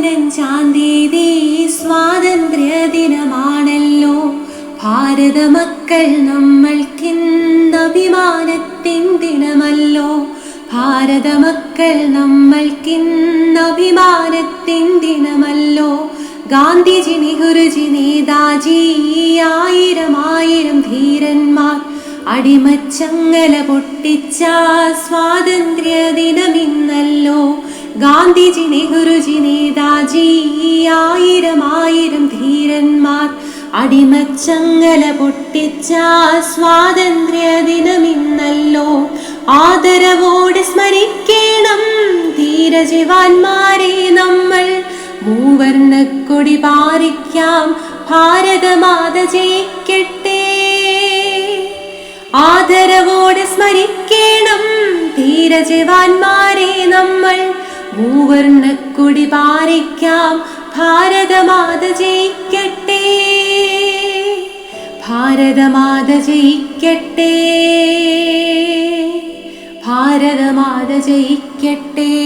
പതിനഞ്ചാം തീയതി സ്വാതന്ത്ര്യ ദിനമാണല്ലോ. ഭാരത മക്കൾ നമ്മൾക്കിന്ന് അഭിമാനത്തിൻ ദിനമല്ലോ. ഭാരത മക്കൾ നമ്മൾക്കിന്ന് അഭിമാനത്തിൻ ദിനമല്ലോ. ഗാന്ധിജി, നെഹ്റുജി, നേതാജി, ആയിരം ആയിരം ധീരന്മാർ അടിമച്ചങ്ങല പൊട്ടിച്ച സ്വാതന്ത്ര്യ ദിനമിന്നല്ലോ. ഗാന്ധിജി, നെഹ്റുജി, നേതാജി, ആയിരം ആയിരം ധീരന്മാർ അടിമച്ചങ്ങല പൊട്ടിച്ച സ്വാതന്ത്ര്യ ദിനമിന്നല്ലോ. ആദരവോടെ സ്മരിക്കണം ധീരജവാന്മാരെ നമ്മൾ. മൂവർണ്ണക്കൊടി പാറിക്കാം, ഭാരതമാത ജയിക്കട്ടെ. ആദരവോടെ സ്മരിക്കണം ധീരജവാന്മാരെ നമ്മൾ. മൂവർണ്ണക്കൊടി പാറിക്കാം, ഭാരതമാത ജയിക്കട്ടെ. ഭാരതമാത ജയിക്കട്ടെ. ഭാരതമാത ജയിക്കട്ടെ.